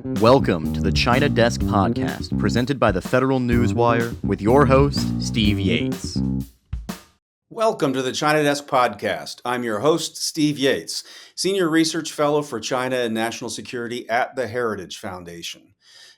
Welcome to the China Desk Podcast, presented by the Federal Newswire, with your host, Steve Yates. Welcome to the China Desk Podcast. I'm your host, Steve Yates, Senior Research Fellow for China and National Security at the Heritage Foundation.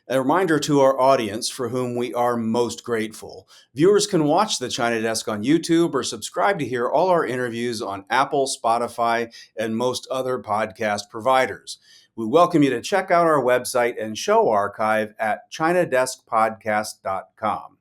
A reminder to our audience, for whom we are most grateful. Viewers can watch the China Desk on YouTube or subscribe to hear all our interviews on Apple, Spotify, and most other podcast providers. We welcome you to check out our website and show archive at ChinaDeskPodcast.com.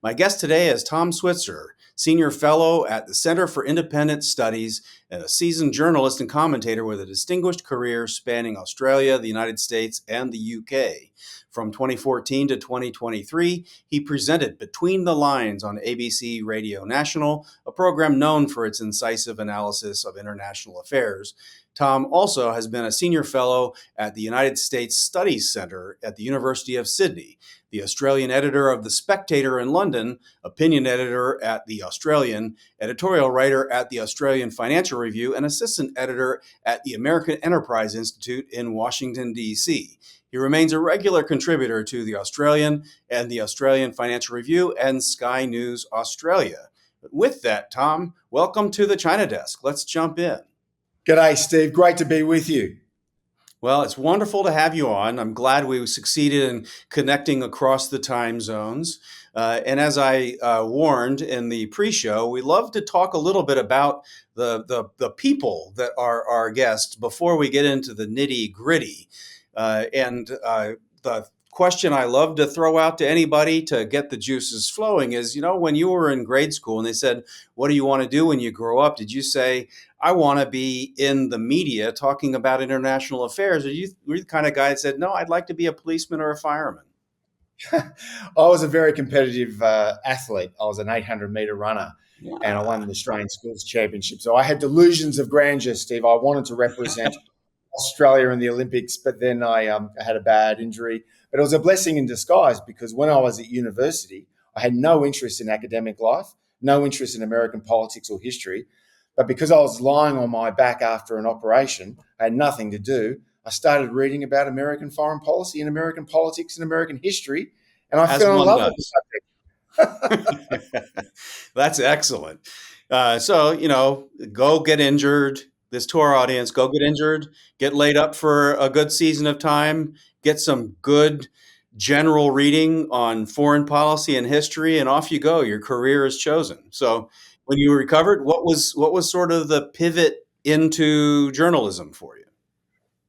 My guest today is Tom Switzer, Senior Fellow at the Center for Independent Studies and a seasoned journalist and commentator with a distinguished career spanning Australia, the United States, and the UK. From 2014 to 2023, he presented Between the Lines on ABC Radio National, a program known for its incisive analysis of international affairs. Tom also has been a senior fellow at the United States Studies Centre at the University of Sydney, the Australian editor of The Spectator in London, opinion editor at The Australian, editorial writer at the Australian Financial Review, and assistant editor at the American Enterprise Institute in Washington, D.C. He remains a regular contributor to The Australian and the Australian Financial Review and Sky News Australia. But with that, Tom, welcome to the China Desk. Let's jump in. G'day, Steve. Great to be with you. Well, it's wonderful to have you on. I'm glad we succeeded in connecting across the time zones. And as I warned in the pre-show, we love to talk a little bit about the people that are our guests before we get into the nitty-gritty. The question I love to throw out to anybody to get the juices flowing is, when you were in grade school and they said, what do you want to do when you grow up? Did you say, I want to be in the media talking about international affairs? Or were you the kind of guy that said, no, I'd like to be a policeman or a fireman? I was a very competitive athlete. I was an 800-meter runner, and I won the Australian Schools Championship. So I had delusions of grandeur, Steve. I wanted to represent Australia in the Olympics, but then I had a bad injury. But it was a blessing in disguise, because when I was at university, I had no interest in academic life, no interest in American politics or history. But because I was lying on my back after an operation, I had nothing to do. I started reading about American foreign policy and American politics and American history, and I fell in love with the subject. That's excellent. So, go get injured. This to our audience, go get injured, get laid up for a good season of time, get some good general reading on foreign policy and history, and off you go. Your career is chosen. So when you recovered, what was sort of the pivot into journalism for you?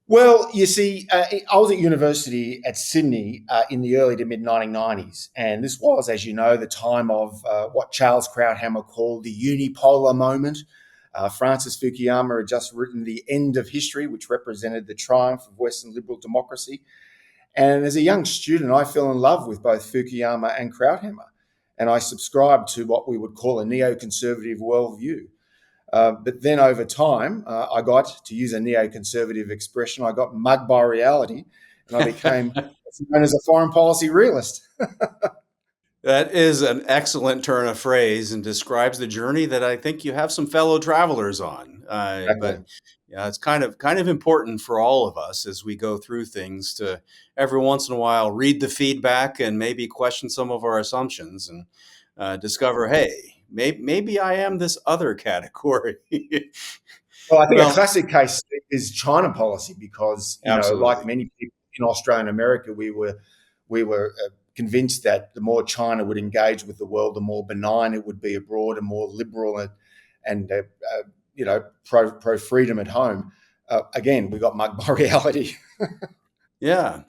Well, you see, I was at university at Sydney in the early to mid-1990s, and this was, as you know, the time of what Charles Krauthammer called the unipolar moment. Francis Fukuyama had just written The End of History, which represented the triumph of Western liberal democracy. And as a young student, I fell in love with both Fukuyama and Krauthammer, and I subscribed to what we would call a neoconservative worldview. But then over time, I got, to use a neoconservative expression, I got mugged by reality, and I became known as a foreign policy realist. That is an excellent turn of phrase and describes the journey that I think you have some fellow travelers on. But it's kind of important for all of us as we go through things to every once in a while read the feedback and maybe question some of our assumptions and discover, hey, maybe I am this other category. Well, I think a classic case is China policy, because like many people in Australia and America, we were convinced that the more China would engage with the world, the more benign it would be abroad and more liberal and pro freedom at home. Again, we got mugged by reality. Yeah.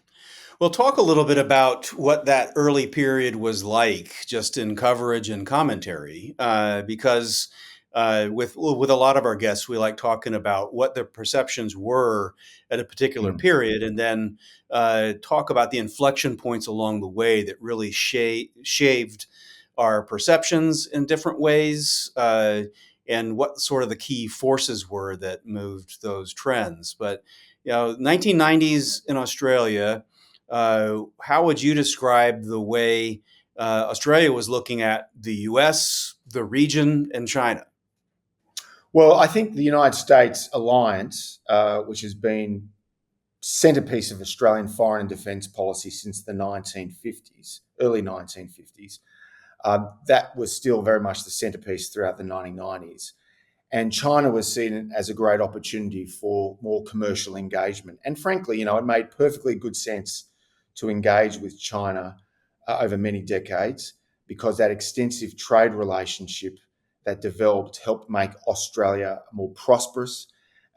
Well, talk a little bit about what that early period was like, just in coverage and commentary, because with a lot of our guests, we like talking about what the perceptions were at a particular period, and then talk about the inflection points along the way that really shaved our perceptions in different ways, and what sort of the key forces were that moved those trends. But 1990s in Australia. How would you describe the way Australia was looking at the U.S., the region, and China? Well, I think the United States alliance, which has been centrepiece of Australian foreign and defence policy since the 1950s, early 1950s. That was still very much the centrepiece throughout the 1990s. And China was seen as a great opportunity for more commercial engagement. And frankly, it made perfectly good sense to engage with China over many decades, because that extensive trade relationship that developed helped make Australia more prosperous.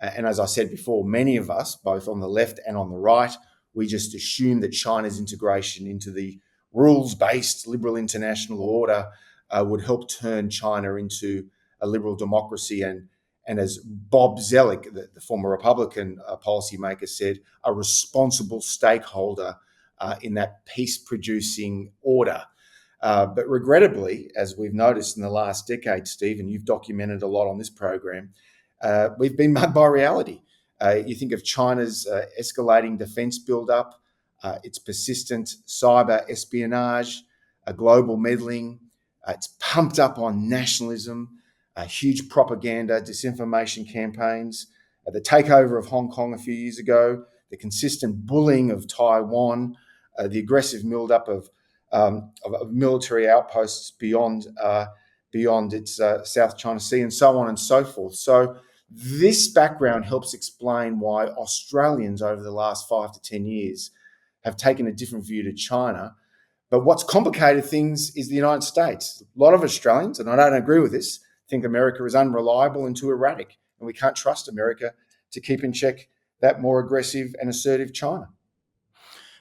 And as I said before, many of us, both on the left and on the right, we just assume that China's integration into the rules-based liberal international order would help turn China into a liberal democracy, and as Bob Zoellick, the former Republican policymaker, said, a responsible stakeholder in that peace-producing order. But regrettably, as we've noticed in the last decade, Steve, and you've documented a lot on this program, we've been mugged by reality. You think of China's escalating defence build-up, its persistent cyber espionage, global meddling. It's pumped up on nationalism, huge propaganda, disinformation campaigns, the takeover of Hong Kong a few years ago, the consistent bullying of Taiwan, the aggressive build-up of military outposts beyond its South China Sea, and so on and so forth. So this background helps explain why Australians over the last 5 to 10 years have taken a different view to China. But what's complicated things is the United States. A lot of Australians, and I don't agree with this, think America is unreliable and too erratic, and we can't trust America to keep in check that more aggressive and assertive China.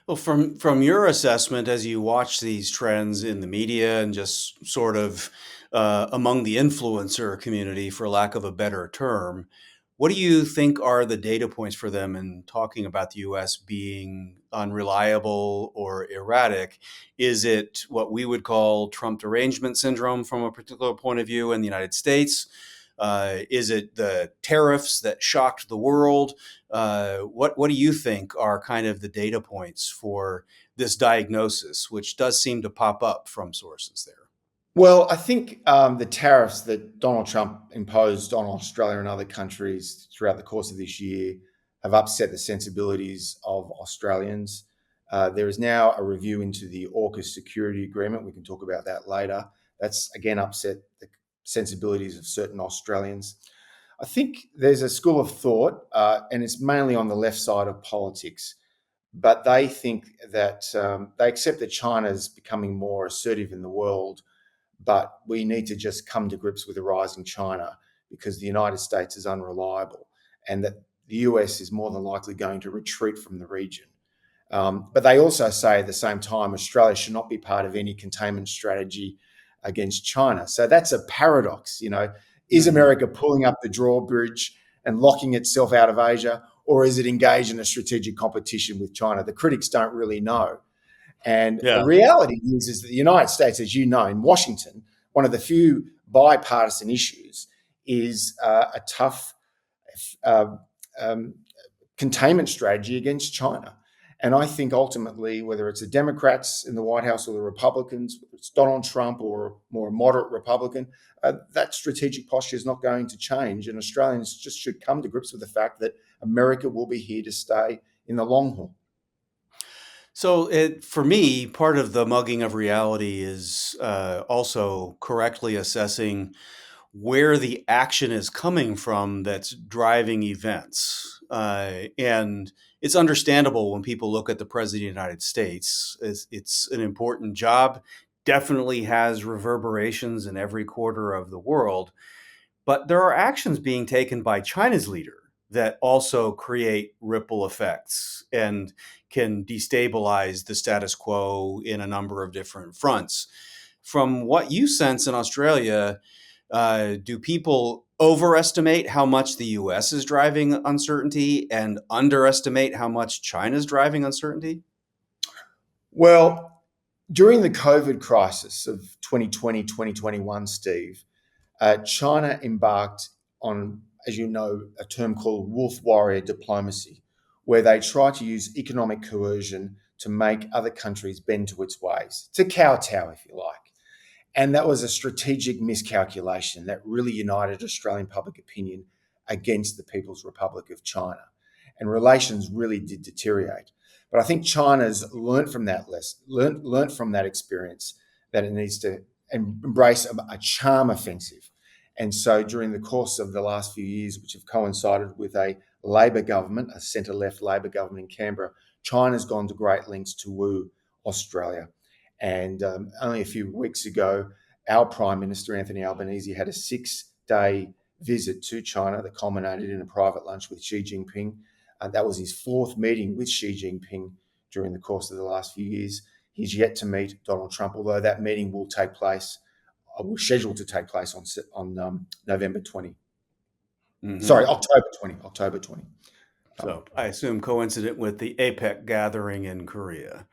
Well, from your assessment, as you watch these trends in the media and just sort of among the influencer community, for lack of a better term, what do you think are the data points for them in talking about the U.S. being unreliable or erratic? Is it what we would call Trump derangement syndrome from a particular point of view in the United States? Is it the tariffs that shocked the world? What do you think are kind of the data points for this diagnosis, which does seem to pop up from sources there? Well, I think the tariffs that Donald Trump imposed on Australia and other countries throughout the course of this year have upset the sensibilities of Australians. There is now a review into the Aukus security agreement. We can talk about that later. That's, again, upset the sensibilities of certain Australians. I think there's a school of thought, and it's mainly on the left side of politics, but they think that they accept that China is becoming more assertive in the world, but we need to just come to grips with a rising China because the United States is unreliable, and that the US is more than likely going to retreat from the region. But they also say at the same time, Australia should not be part of any containment strategy against China. So that's a paradox. Is America pulling up the drawbridge and locking itself out of Asia, or is it engaged in a strategic competition with China? The critics don't really know. And the reality is that the United States, as you know, in Washington, one of the few bipartisan issues is a tough containment strategy against China. And I think ultimately, whether it's the Democrats in the White House or the Republicans, whether it's Donald Trump or more a moderate Republican, that strategic posture is not going to change. And Australians just should come to grips with the fact that America will be here to stay in the long haul. So for me, part of the mugging of reality is also correctly assessing where the action is coming from that's driving events. And it's understandable when people look at the President of the United States. It's an important job, definitely has reverberations in every quarter of the world. But there are actions being taken by China's leader that also create ripple effects and can destabilize the status quo in a number of different fronts. From what you sense in Australia, do people overestimate how much the US is driving uncertainty and underestimate how much China is driving uncertainty? Well, during the COVID crisis of 2020, 2021, Steve, China embarked on, as you know, a term called wolf warrior diplomacy, where they try to use economic coercion to make other countries bend to its ways, to kowtow, if you like. And that was a strategic miscalculation that really united Australian public opinion against the People's Republic of China. and relations really did deteriorate. But I think China's learned from that learned from that experience that it needs to embrace a charm offensive. And so during the course of the last few years, which have coincided with a Labor government, a centre-left Labor government in Canberra, China's gone to great lengths to woo Australia. And only a few weeks ago, our Prime Minister, Anthony Albanese, had a 6-day visit to China that culminated in a private lunch with Xi Jinping. That was his 4th meeting with Xi Jinping during the course of the last few years. He's yet to meet Donald Trump, although that meeting will take place, was scheduled to take place on November 20. Mm-hmm. Sorry, October 20. So I assume coincident with the APEC gathering in Korea.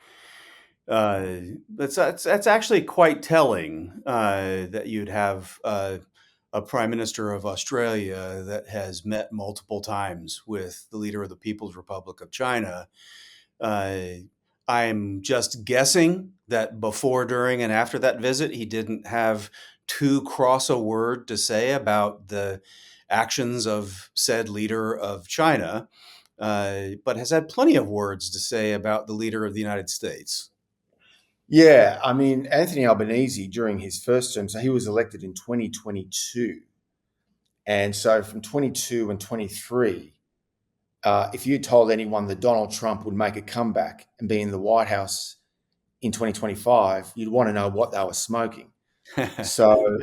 That's actually quite telling that you'd have a Prime Minister of Australia that has met multiple times with the leader of the People's Republic of China. I'm just guessing that before, during, and after that visit, he didn't have too cross a word to say about the actions of said leader of China, but has had plenty of words to say about the leader of the United States. Yeah, I mean, Anthony Albanese, during his first term, so he was elected in 2022. And so from 22 and 23, if you told anyone that Donald Trump would make a comeback and be in the White House in 2025, you'd want to know what they were smoking. So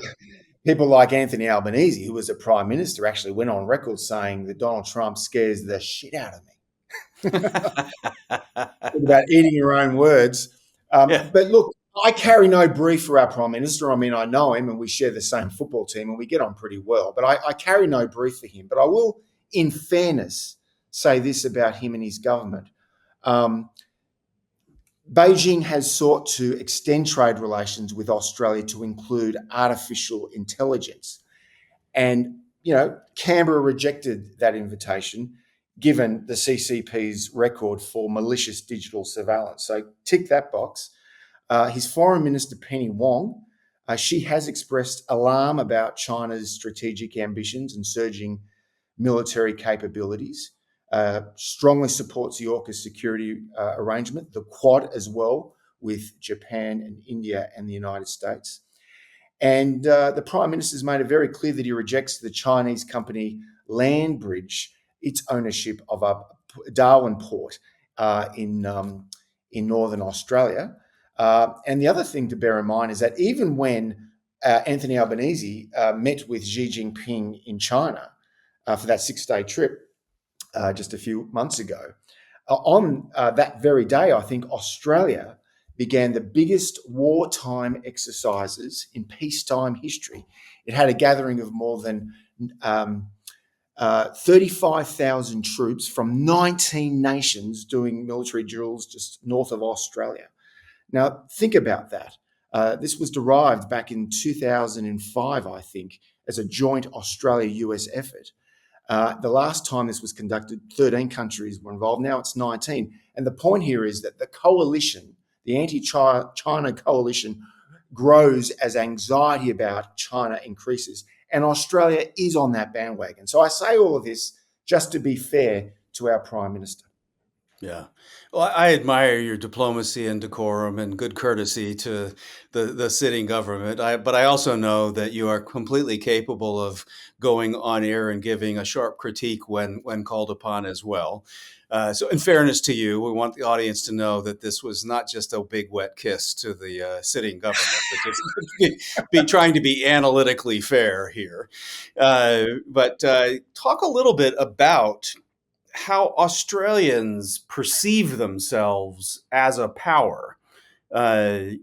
people like Anthony Albanese, who was a prime minister, actually went on record saying that Donald Trump scares the shit out of me. About eating your own words. But look, I carry no brief for our Prime Minister. I mean, I know him and we share the same football team and we get on pretty well, but I carry no brief for him. But I will, in fairness, say this about him and his government. Beijing has sought to extend trade relations with Australia to include artificial intelligence. And, Canberra rejected that invitation, given the CCP's record for malicious digital surveillance. So tick that box. His Foreign Minister, Penny Wong, she has expressed alarm about China's strategic ambitions and surging military capabilities, strongly supports the Aukus security arrangement, the Quad as well, with Japan and India and the United States. And the Prime Minister has made it very clear that he rejects the Chinese company Landbridge, its ownership of a Darwin port in northern Australia. And the other thing to bear in mind is that even when Anthony Albanese met with Xi Jinping in China for that 6-day trip just a few months ago, on that very day, I think Australia began the biggest wartime exercises in peacetime history. It had a gathering of more than 35,000 troops from 19 nations doing military drills just north of Australia. Now, think about that. This was derived back in 2005, I think, as a joint Australia-US effort. The last time this was conducted, 13 countries were involved. Now it's 19. And the point here is that the coalition, the anti-China coalition, grows as anxiety about China increases. And Australia is on that bandwagon. So I say all of this just to be fair to our Prime Minister. Yeah. Well, I admire your diplomacy and decorum and good courtesy to the sitting government. But I also know that you are completely capable of going on air and giving a sharp critique when called upon as well. So in fairness to you, we want the audience to know that this was not just a big wet kiss to the sitting government, but just be trying to be analytically fair here. But talk a little bit about how Australians perceive themselves as a power. There's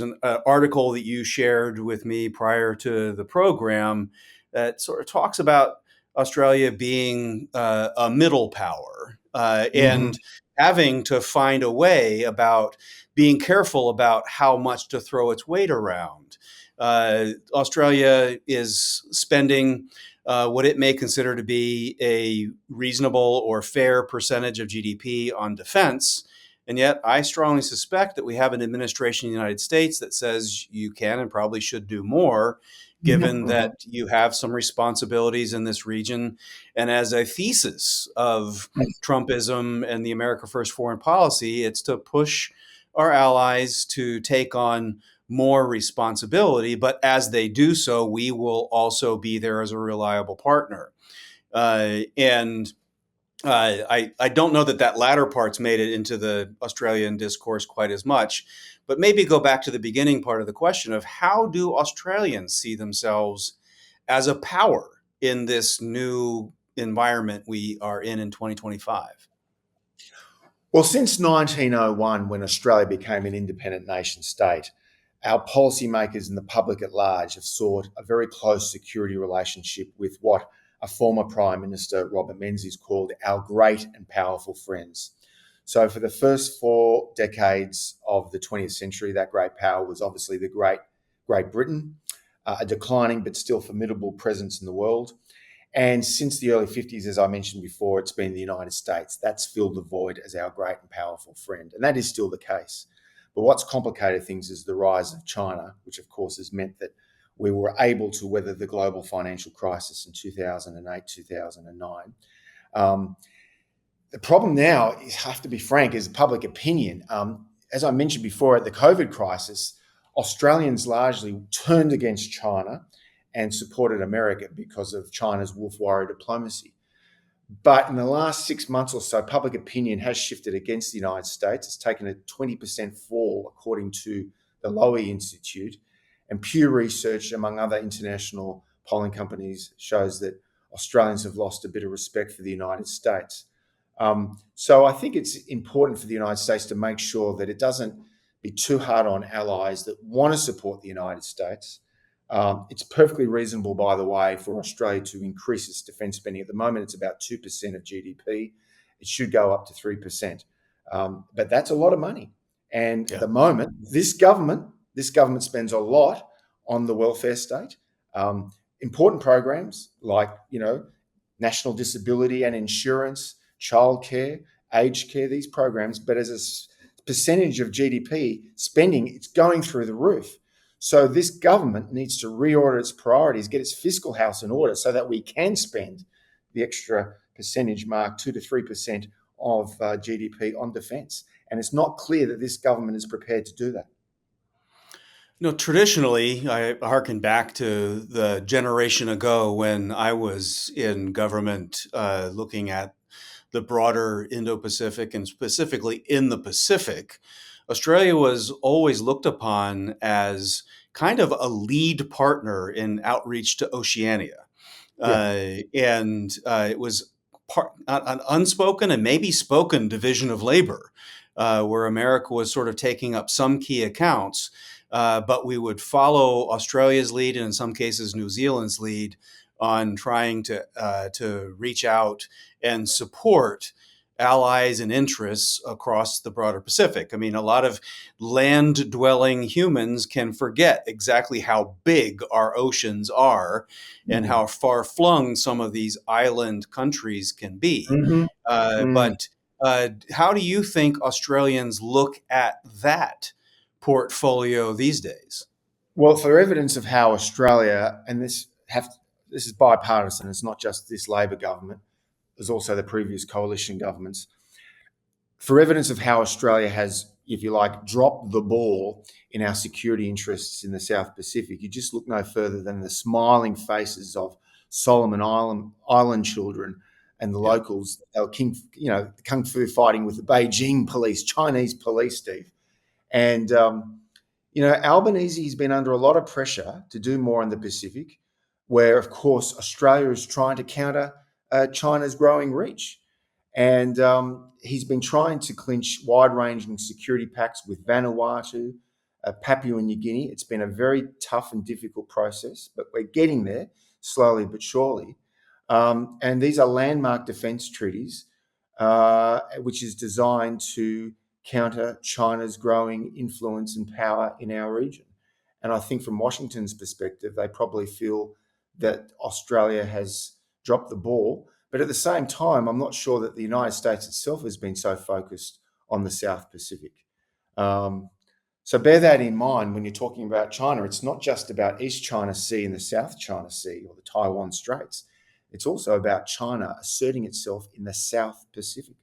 an article that you shared with me prior to the program that sort of talks about Australia being a middle power and having to find a way about being careful about how much to throw its weight around. Australia is spending what it may consider to be a reasonable or fair percentage of GDP on defense. And yet I strongly suspect that we have an administration in the United States that says you can and probably should do more given that you have some responsibilities in this region. And as a thesis of Trumpism and the America First foreign policy, it's to push our allies to take on more responsibility. But as they do so, we will also be there as a reliable partner. I don't know that latter part's made it into the Australian discourse quite as much, but maybe go back to the beginning part of the question of how do Australians see themselves as a power in this new environment we are in 2025? Well, since 1901, when Australia became an independent nation state, our policymakers and the public at large have sought a very close security relationship with what a former Prime Minister, Robert Menzies, called our great and powerful friends. So for the first 4 decades of the 20th century, that great power was obviously the Great Britain, a declining but still formidable presence in the world. And since the early 50s, as I mentioned before, it's been the United States. That's filled the void as our great and powerful friend. And that is still the case. But what's complicated things is the rise of China, which of course has meant that we were able to weather the global financial crisis in 2008, 2009. The problem now, I have to be frank, is public opinion. As I mentioned before, at the COVID crisis, Australians largely turned against China and supported America because of China's wolf warrior diplomacy. But in the last 6 months or so, public opinion has shifted against the United States. It's taken a 20% fall, according to the Lowy Institute. And Pew Research, among other international polling companies, shows that Australians have lost a bit of respect for the United States. So I think it's important for the United States to make sure that it doesn't be too hard on allies that want to support the United States. It's perfectly reasonable, by the way, for Australia to increase its defence spending. At the moment, it's about 2% of GDP. It should go up to 3%. But that's a lot of money. And at the moment, this government spends a lot on the welfare state. Important programs like, national disability and insurance, childcare, aged care, these programs. But as a percentage of GDP spending, it's going through the roof. So this government needs to reorder its priorities, get its fiscal house in order so that we can spend the extra percentage mark, 2 to 3% of GDP on defence. And it's not clear that this government is prepared to do that. Traditionally, I hearken back to the generation ago when I was in government looking at the broader Indo-Pacific and specifically in the Pacific. Australia was always looked upon as kind of a lead partner in outreach to Oceania. It was an unspoken and maybe spoken division of labor, where America was sort of taking up some key accounts, but we would follow Australia's lead and in some cases New Zealand's lead on trying to reach out and support allies and interests across the broader Pacific. I mean, a lot of land-dwelling humans can forget exactly how big our oceans are and how far-flung some of these island countries can be. But how do you think Australians look at that portfolio these days? Well, for evidence of how Australia, and this is bipartisan, it's not just this Labor government, there's also the previous coalition governments. For evidence of how Australia has, if you like, dropped the ball in our security interests in the South Pacific, you just look no further than the smiling faces of Solomon Island children and the locals, kung fu fighting with the Beijing police, Chinese police, Steve. And, Albanese has been under a lot of pressure to do more in the Pacific, where, of course, Australia is trying to counter China's growing reach. And he's been trying to clinch wide-ranging security pacts with Vanuatu, Papua New Guinea. It's been a very tough and difficult process, but we're getting there slowly but surely. And these are landmark defence treaties, which is designed to counter China's growing influence and power in our region. And I think from Washington's perspective, they probably feel that Australia has dropped the ball. But at the same time, I'm not sure that the United States itself has been so focused on the South Pacific. So bear that in mind when you're talking about China. It's not just about East China Sea and the South China Sea or the Taiwan Straits. It's also about China asserting itself in the South Pacific.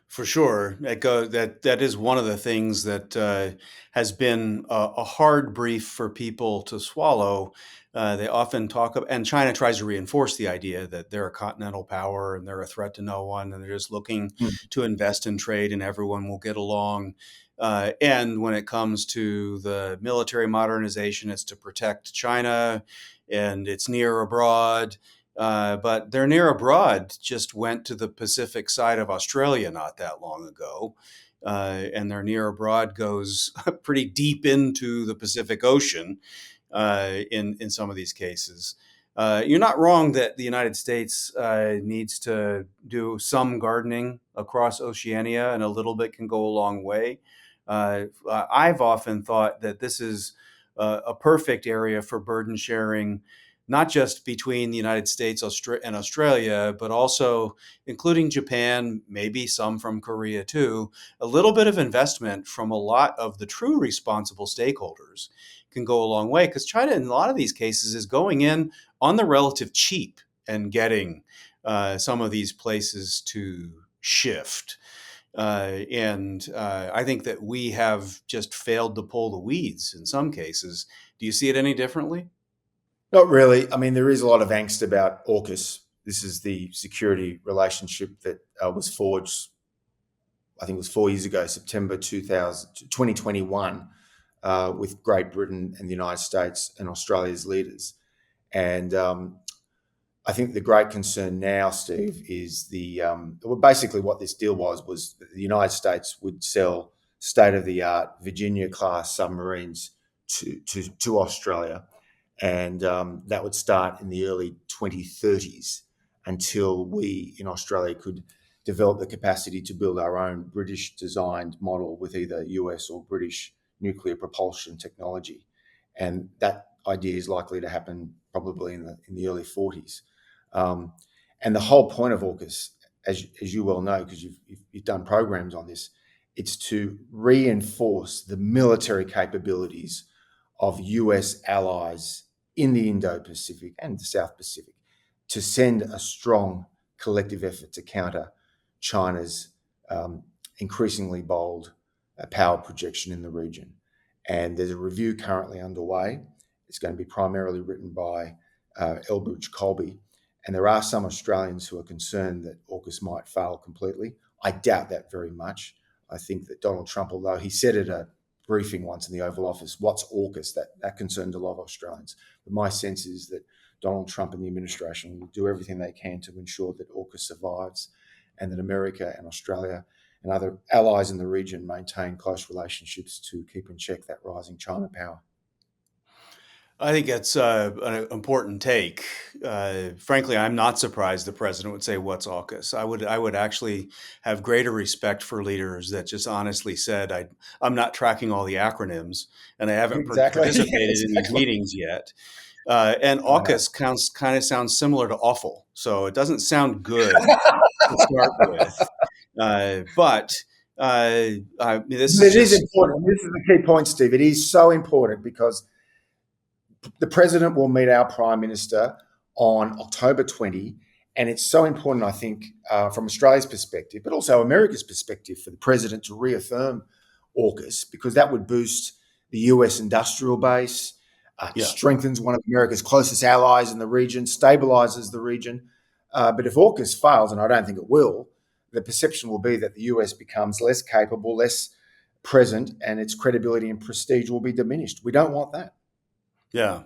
For sure, that is one of the things that has been a hard brief for people to swallow. They often and China tries to reinforce the idea that they're a continental power and they're a threat to no one, and they're just looking to invest in trade and everyone will get along. And when it comes to the military modernization, it's to protect China, and it's near abroad. But their near abroad just went to the Pacific side of Australia not that long ago. And their near abroad goes pretty deep into the Pacific Ocean in some of these cases. You're not wrong that the United States needs to do some gardening across Oceania, and a little bit can go a long way. I've often thought that this is a perfect area for burden sharing, not just between the United States and Australia, but also including Japan, maybe some from Korea too. A little bit of investment from a lot of the true responsible stakeholders can go a long way, because China in a lot of these cases is going in on the relative cheap and getting some of these places to shift. And I think that we have just failed to pull the weeds in some cases. Do you see it any differently? Not really. I mean, there is a lot of angst about AUKUS. This is the security relationship that was forged, I think it was 4 years ago, September 2021, with Great Britain and the United States and Australia's leaders. And I think the great concern now, Steve, is basically what this deal was that the United States would sell state-of-the-art Virginia-class submarines to Australia. And that would start in the early 2030s until we in Australia could develop the capacity to build our own British-designed model with either US or British nuclear propulsion technology. And that idea is likely to happen probably in the early 40s. And the whole point of AUKUS, as you well know, because you've done programs on this, it's to reinforce the military capabilities of US allies in the Indo-Pacific and the South Pacific to send a strong collective effort to counter China's increasingly bold power projection in the region. And there's a review currently underway. It's going to be primarily written by Elbridge Colby. And there are some Australians who are concerned that AUKUS might fail completely. I doubt that very much. I think that Donald Trump, although he said at a briefing once in the Oval Office, what's AUKUS? That concerned a lot of Australians. But my sense is that Donald Trump and the administration will do everything they can to ensure that AUKUS survives and that America and Australia and other allies in the region maintain close relationships to keep in check that rising China power. I think that's an important take. Frankly, I'm not surprised the president would say, "What's AUKUS?" I would actually have greater respect for leaders that just honestly said, "I'm not tracking all the acronyms, and I haven't participated in these meetings yet." And AUKUS kind of sounds similar to awful, so it doesn't sound good to start with. But this is important. This is the key point, Steve. It is so important because the president will meet our prime minister on October 20, and it's so important, I think, from Australia's perspective, but also America's perspective, for the president to reaffirm AUKUS, because that would boost the US industrial base, strengthens one of America's closest allies in the region, stabilizes the region. But if AUKUS fails, and I don't think it will, the perception will be that the US becomes less capable, less present, and its credibility and prestige will be diminished. We don't want that. Yeah.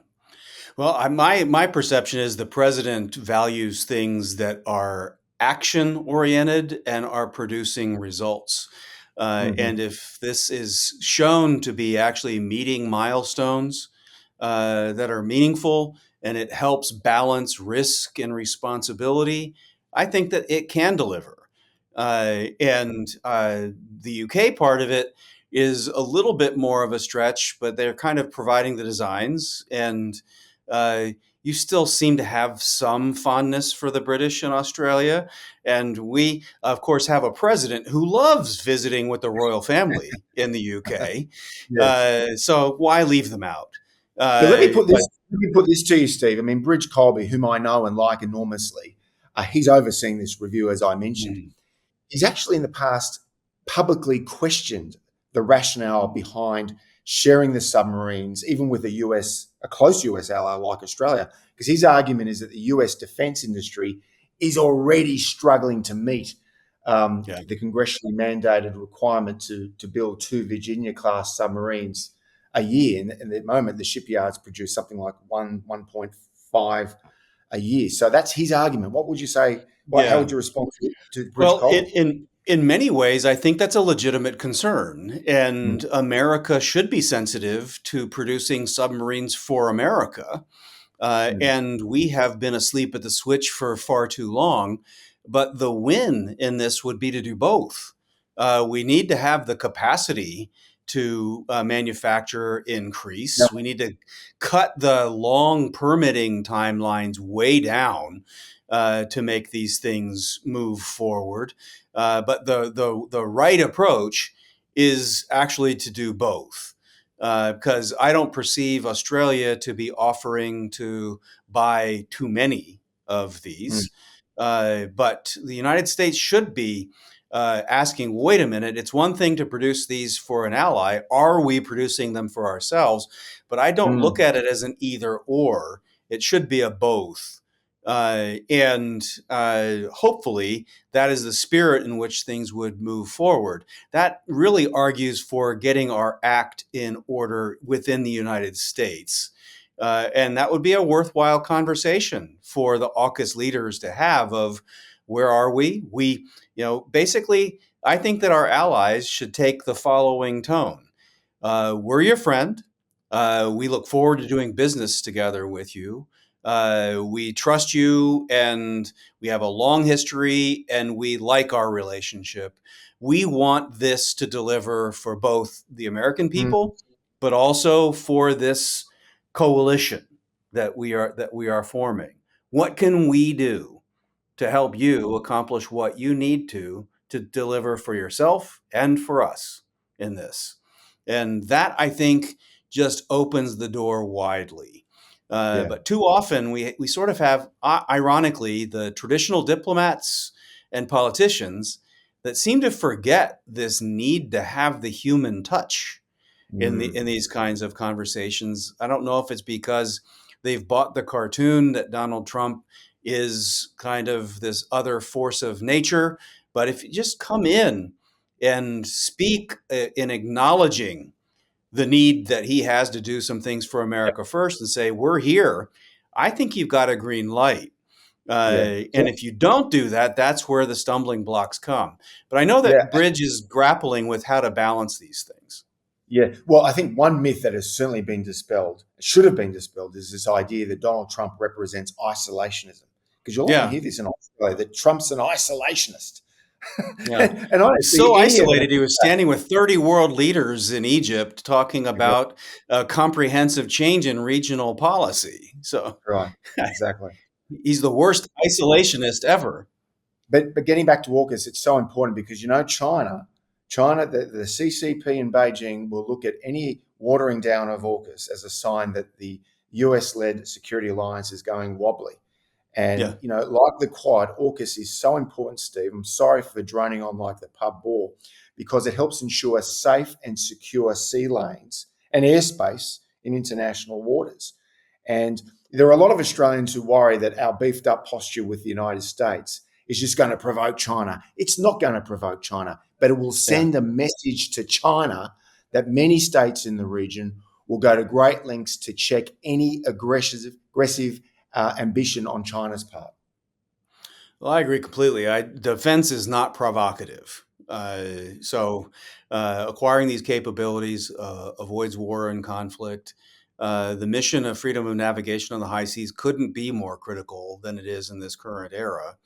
Well, my perception is the president values things that are action oriented and are producing results. And if this is shown to be actually meeting milestones that are meaningful, and it helps balance risk and responsibility, I think that it can deliver. And the UK part of it is a little bit more of a stretch, but they're kind of providing the designs. And you still seem to have some fondness for the British in Australia. And we, of course, have a president who loves visiting with the royal family in the UK. Yes. So why leave them out? But But let me put this to you, Steve. I mean, Bridge Colby, whom I know and like enormously, he's overseeing this review, as I mentioned. He's actually in the past publicly questioned the rationale behind sharing the submarines, even with a close US ally like Australia, because his argument is that the US defense industry is already struggling to meet yeah, the congressionally mandated requirement to build 2 Virginia-class submarines a year. And at the moment, the shipyards produce something like 1.5 a year. So that's his argument. What would you say? How yeah. would you respond to Bridge Well, Colby? in many ways, I think that's a legitimate concern, Mm, and America should be sensitive to producing submarines for America. mm, And we have been asleep at the switch for far too long. But the win in this would be to do both. We need to have the capacity to manufacture yeah, increase. We need to cut the long permitting timelines way down to make these things move forward. But the right approach is actually to do both because I don't perceive Australia to be offering to buy too many of mm, these. But the United States should be asking, wait a minute, it's one thing to produce these for an ally. Are we producing them for ourselves? But I don't look mm, at it as an either or. It should be a both. And hopefully that is the spirit in which things would move forward. That really argues for getting our act in order within the United States. And that would be a worthwhile conversation for the AUKUS leaders to have of where are we? Basically, I think that our allies should take the following tone. We're your friend. We look forward to doing business together with you. We trust you and we have a long history and we like our relationship. We want this to deliver for both the American mm. people, but also for this coalition that we are forming. What can we do to help you accomplish what you need to deliver for yourself and for us in this? And that, I think, just opens the door widely. Yeah, But too often we sort of have, ironically, the traditional diplomats and politicians that seem to forget this need to have the human touch in mm, these kinds of conversations. I don't know if it's because they've bought the cartoon that Donald Trump is kind of this other force of nature, but if you just come in and speak in acknowledging the need that he has to do some things for America first and say, we're here, I think you've got a green light. yeah, And if you don't do that, that's where the stumbling blocks come. But I know yeah, that Bridge is grappling with how to balance these things. yeah. Well, I think one myth that has certainly been dispelled, should have been dispelled, is this idea that Donald Trump represents isolationism. Because you'll often Yeah. hear this in Australia that Trump's an isolationist. Yeah. And He's honestly, so any evidence isolated. He was standing with 30 world leaders in Egypt talking right, about a comprehensive change in regional policy. So right, exactly. he's the worst isolationist ever. But getting back to AUKUS, it's so important because China, the CCP in Beijing will look at any watering down of AUKUS as a sign that the US-led security alliance is going wobbly. Yeah. And like the Quad, AUKUS is so important, Steve. I'm sorry for droning on like the pub ball, because it helps ensure safe and secure sea lanes and airspace in international waters. And there are a lot of Australians who worry that our beefed up posture with the United States is just going to provoke China. It's not going to provoke China, but it will Yeah. send a message to China that many states in the region will go to great lengths to check any aggressive ambition on China's part. Well, I agree completely. Defense is not provocative. So acquiring these capabilities avoids war and conflict. The mission of freedom of navigation on the high seas couldn't be more critical than it is in this current era.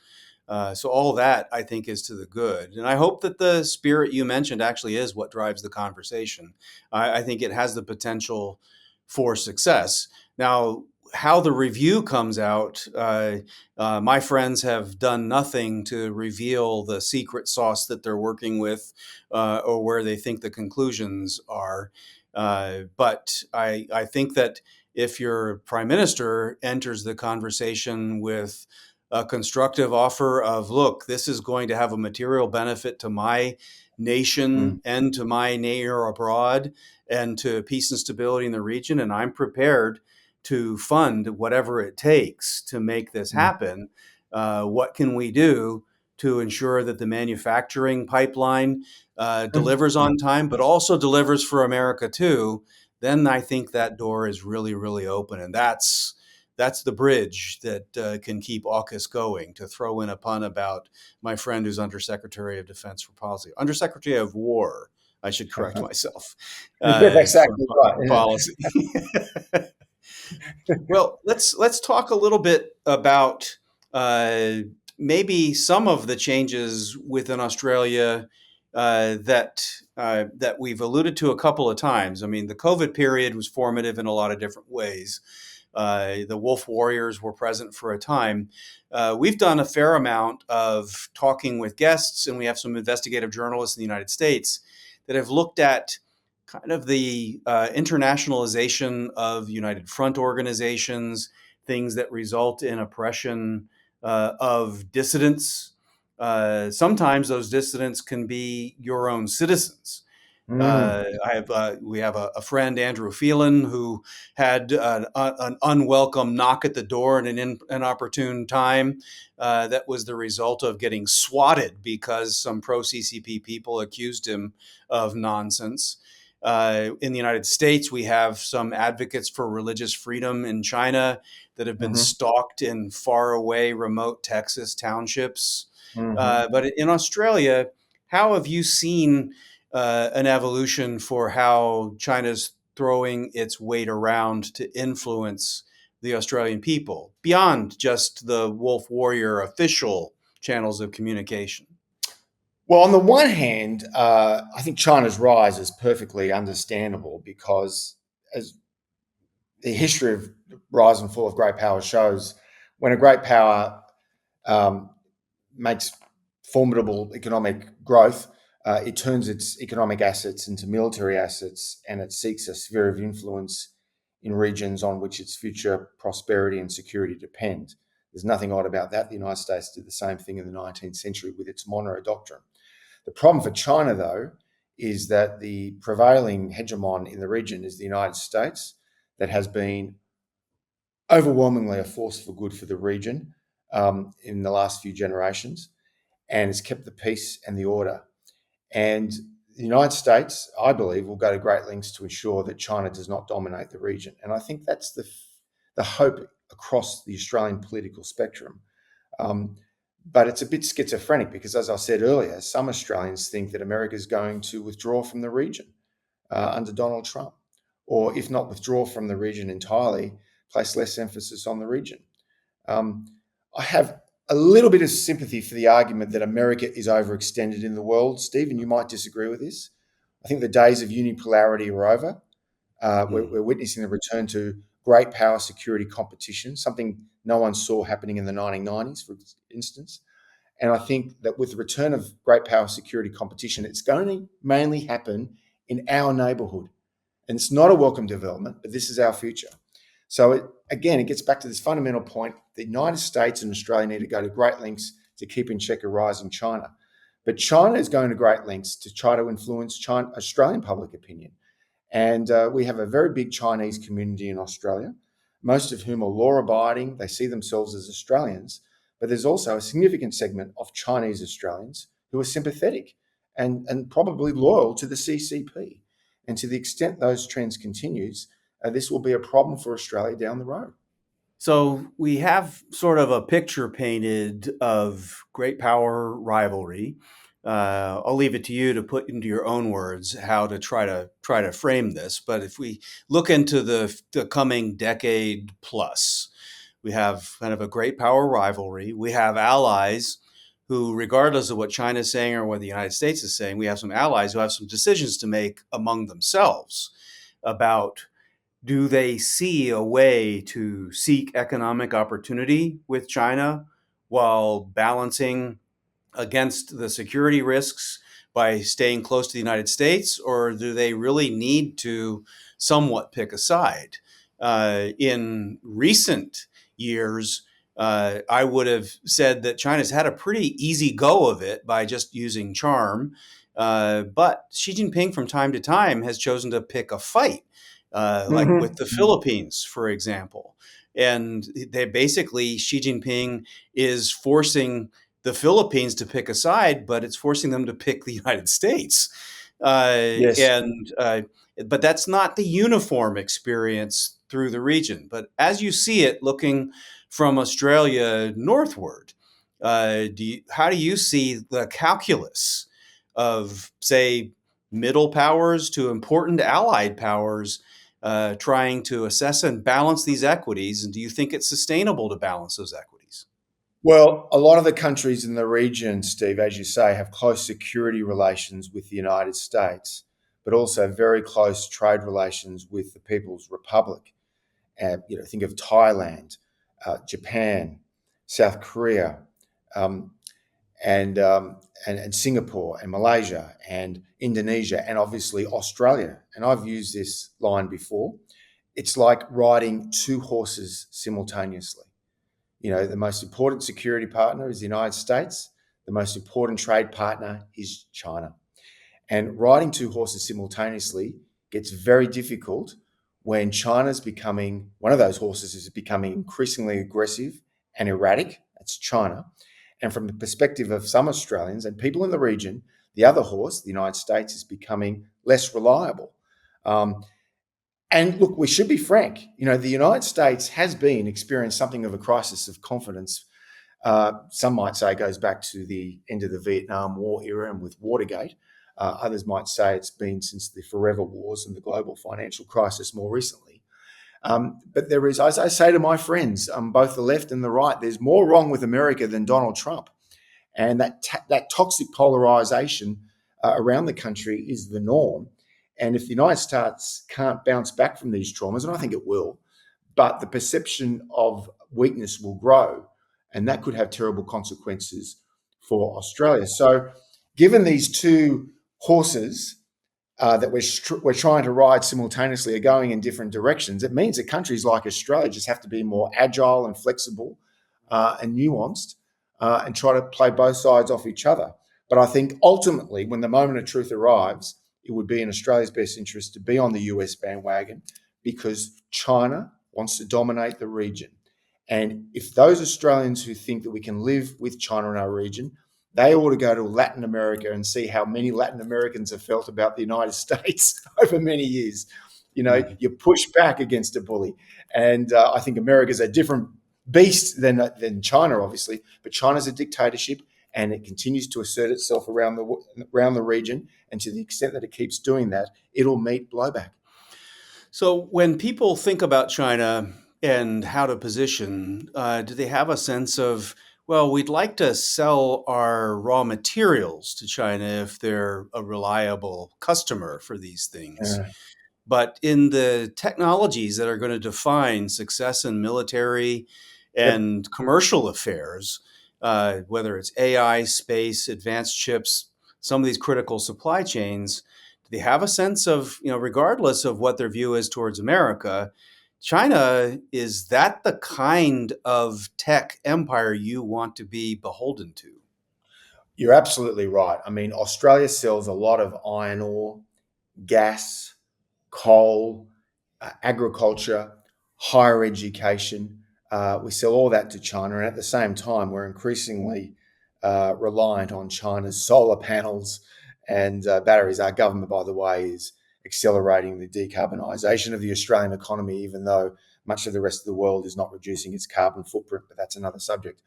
So all that, I think, is to the good. And I hope that the spirit you mentioned actually is what drives the conversation. I think it has the potential for success. Now, how the review comes out, my friends have done nothing to reveal the secret sauce that they're working with, or where they think the conclusions are. But I think that if your prime minister enters the conversation with a constructive offer of, look, this is going to have a material benefit to my nation Mm. and to my neighbor abroad and to peace and stability in the region, and I'm prepared to fund whatever it takes to make this Mm. happen. What can we do to ensure that the manufacturing pipeline delivers Mm. on time, but also delivers for America too? Then I think that door is really, really open, and that's the bridge that can keep Aukus going. To throw in a pun about my friend who's Undersecretary of Defense for Policy, Undersecretary of War, I should correct myself, That's for exactly right. policy. Well, let's talk a little bit about uh, maybe some of the changes within Australia that we've alluded to a couple of times. I mean, the COVID period was formative in a lot of different ways. The wolf warriors were present for a time. We've done a fair amount of talking with guests, and we have some investigative journalists in the United States that have looked at kind of the internationalization of United Front organizations, things that result in oppression of dissidents. Sometimes those dissidents can be your own citizens. Mm. We have a friend, Andrew Phelan, who had an unwelcome knock at the door in an inopportune time. That was the result of getting swatted because some pro-CCP people accused him of nonsense. In the United States, we have some advocates for religious freedom in China that have been Mm-hmm. stalked in faraway, remote Texas townships. Mm-hmm. But in Australia, how have you seen an evolution for how China's throwing its weight around to influence the Australian people beyond just the wolf warrior official channels of communication? Well, on the one hand, I think China's rise is perfectly understandable because, as the history of rise and fall of great power shows, when a great power um, makes formidable economic growth, it turns its economic assets into military assets, and it seeks a sphere of influence in regions on which its future prosperity and security depend. There's nothing odd about that. The United States did the same thing in the 19th century with its Monroe Doctrine. The problem for China, though, is that the prevailing hegemon in the region is the United States, that has been overwhelmingly a force for good for the region in the last few generations, and has kept the peace and the order. And the United States, I believe, will go to great lengths to ensure that China does not dominate the region. And I think that's the hope across the Australian political spectrum. But it's a bit schizophrenic because, as I said earlier, some Australians think that America is going to withdraw from the region under Donald Trump, or if not withdraw from the region entirely, place less emphasis on the region. I have a little bit of sympathy for the argument that America is overextended in the world, Stephen. You might disagree with this. I think the days of unipolarity are over. We're witnessing the return to great power security competition, something no one saw happening in the 1990s, for instance. And I think that with the return of great power security competition, it's going to mainly happen in our neighbourhood. And it's not a welcome development, but this is our future. So it gets back to this fundamental point. The United States and Australia need to go to great lengths to keep in check a rising China. But China is going to great lengths to try to influence Australian public opinion. And we have a very big Chinese community in Australia, most of whom are law-abiding. They see themselves as Australians. But there's also a significant segment of Chinese Australians who are sympathetic and probably loyal to the CCP. And to the extent those trends continues, this will be a problem for Australia down the road. So we have sort of a picture painted of great power rivalry. I'll leave it to you to put into your own words how to try to frame this. But if we look into the coming decade plus, we have kind of a great power rivalry. We have allies who, regardless of what China is saying or what the United States is saying, we have some allies who have some decisions to make among themselves about do they see a way to seek economic opportunity with China while balancing against the security risks by staying close to the United States, or do they really need to somewhat pick a side? In recent years, I would have said that China's had a pretty easy go of it by just using charm. But Xi Jinping, from time to time, has chosen to pick a fight, like with the Philippines, for example. And they basically, Xi Jinping is forcing the Philippines to pick a side, but it's forcing them to pick the United States. Yes. But that's not the uniform experience through the region. But as you see it looking from Australia northward, how do you see the calculus of, say, middle powers to important allied powers trying to assess and balance these equities? And do you think it's sustainable to balance those equities? Well, a lot of the countries in the region, Steve, as you say, have close security relations with the United States, but also very close trade relations with the People's Republic. Think of Thailand, Japan, South Korea, um, and Singapore and Malaysia and Indonesia and obviously Australia. And I've used this line before. It's like riding two horses simultaneously. The most important security partner is the United States. The most important trade partner is China. And riding two horses simultaneously gets very difficult when one of those horses is becoming increasingly aggressive and erratic. That's China. And from the perspective of some Australians and people in the region, the other horse, the United States, is becoming less reliable. And look, we should be frank. The United States has experienced something of a crisis of confidence. Some might say it goes back to the end of the Vietnam War era and with Watergate. Others might say it's been since the forever wars and the global financial crisis more recently. But there is, as I say to my friends, both the left and the right, there's more wrong with America than Donald Trump. And that toxic polarization around the country is the norm. And if the United States can't bounce back from these traumas, and I think it will, but the perception of weakness will grow, and that could have terrible consequences for Australia. So given these two horses that we're trying to ride simultaneously are going in different directions, it means that countries like Australia just have to be more agile and flexible and nuanced and try to play both sides off each other. But I think ultimately, when the moment of truth arrives, it would be in Australia's best interest to be on the US bandwagon because China wants to dominate the region. And if those Australians who think that we can live with China in our region, they ought to go to Latin America and see how many Latin Americans have felt about the United States over many years. You push back against a bully. And I think America's a different beast than China, obviously, but China's a dictatorship and it continues to assert itself around the region. And to the extent that it keeps doing that, it'll meet blowback. So when people think about China and how to position, do they have a sense of, well, we'd like to sell our raw materials to China if they're a reliable customer for these things? But in the technologies that are going to define success in military and commercial affairs, whether it's AI, space, advanced chips, some of these critical supply chains, do they have a sense of, regardless of what their view is towards America, China, is that the kind of tech empire you want to be beholden to? You're absolutely right. I mean, Australia sells a lot of iron ore, gas, coal, agriculture, higher education. We sell all that to China. And at the same time, we're increasingly reliant on China's solar panels and batteries. Our government, by the way, is accelerating the decarbonisation of the Australian economy, even though much of the rest of the world is not reducing its carbon footprint, but that's another subject.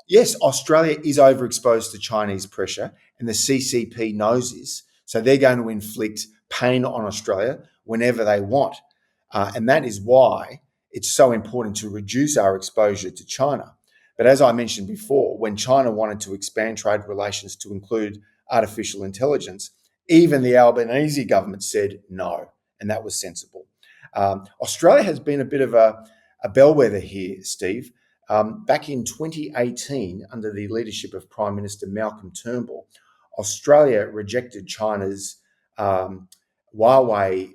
Yes, Australia is overexposed to Chinese pressure, and the CCP knows this. So they're going to inflict pain on Australia whenever they want. And that is why it's so important to reduce our exposure to China. But as I mentioned before, when China wanted to expand trade relations to include artificial intelligence, even the Albanese government said no, and that was sensible. Australia has been a bit of a bellwether here, Steve. Back in 2018, under the leadership of Prime Minister Malcolm Turnbull, Australia rejected China's Huawei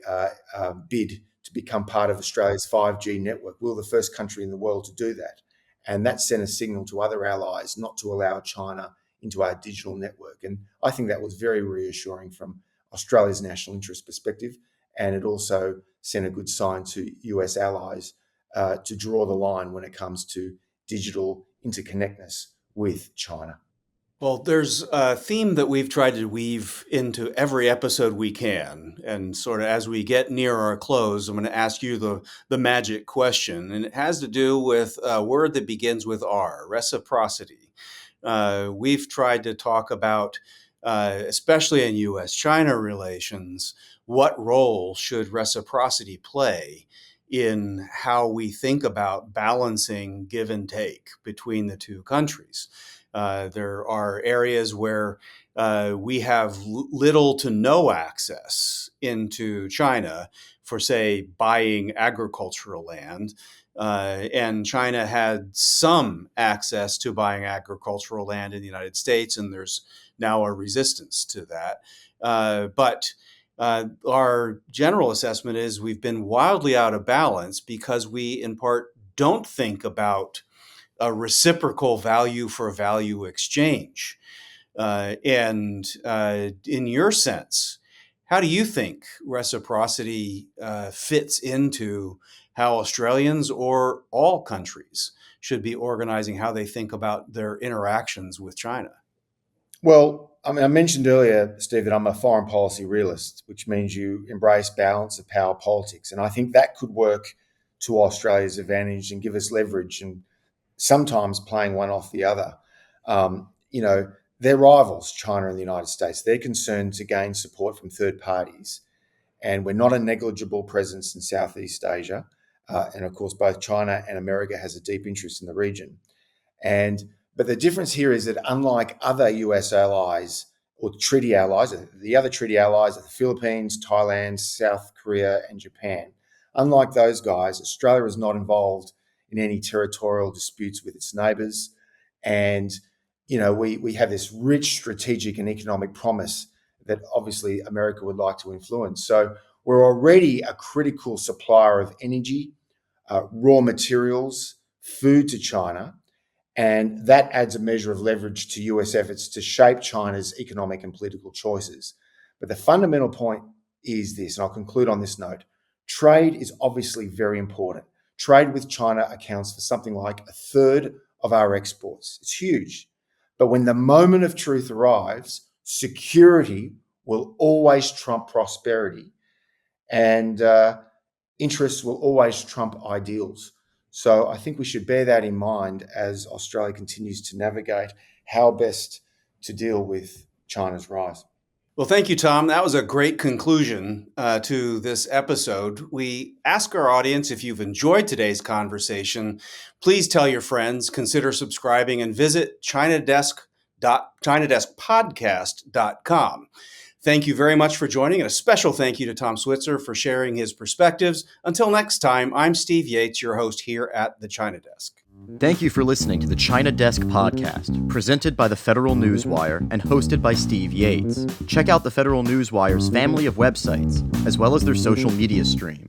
bid to become part of Australia's 5G network. We were the first country in the world to do that. And that sent a signal to other allies not to allow China into our digital network. And I think that was very reassuring from Australia's national interest perspective. And it also sent a good sign to US allies to draw the line when it comes to digital interconnectedness with China. Well, there's a theme that we've tried to weave into every episode we can. And sort of as we get near our close, I'm going to ask you the magic question. And it has to do with a word that begins with R, reciprocity. We've tried to talk about, especially in U.S.-China relations, what role should reciprocity play in how we think about balancing give and take between the two countries. There are areas where we have little to no access into China for, say, buying agricultural land. And China had some access to buying agricultural land in the United States, and there's now a resistance to that. But our general assessment is we've been wildly out of balance because we, in part, don't think about a reciprocal value for value exchange. And in your sense, how do you think reciprocity fits into how Australians or all countries should be organizing how they think about their interactions with China? Well, I mean, I mentioned earlier, Steve, that I'm a foreign policy realist, which means you embrace balance of power politics. And I think that could work to Australia's advantage and give us leverage, and sometimes playing one off the other. They're rivals, China and the United States. They're concerned to gain support from third parties. And we're not a negligible presence in Southeast Asia. And of course, both China and America has a deep interest in the region. But the difference here is that unlike other US allies or treaty allies, the other treaty allies are the Philippines, Thailand, South Korea, and Japan. Unlike those guys, Australia is not involved in any territorial disputes with its neighbours. And, we have this rich strategic and economic promise that obviously America would like to influence. So we're already a critical supplier of energy, raw materials, food to China. And that adds a measure of leverage to US efforts to shape China's economic and political choices. But the fundamental point is this, and I'll conclude on this note. Trade is obviously very important. Trade with China accounts for something like a third of our exports. It's huge. But when the moment of truth arrives, security will always trump prosperity, and interests will always trump ideals. So I think we should bear that in mind as Australia continues to navigate how best to deal with China's rise. Well, thank you, Tom. That was a great conclusion to this episode. We ask our audience, if you've enjoyed today's conversation, please tell your friends, consider subscribing, and visit ChinaDeskPodcast.com. Thank you very much for joining, and a special thank you to Tom Switzer for sharing his perspectives. Until next time, I'm Steve Yates, your host here at the China Desk. Thank you for listening to the China Desk podcast, presented by the Federal Newswire and hosted by Steve Yates. Check out the Federal Newswire's family of websites, as well as their social media stream.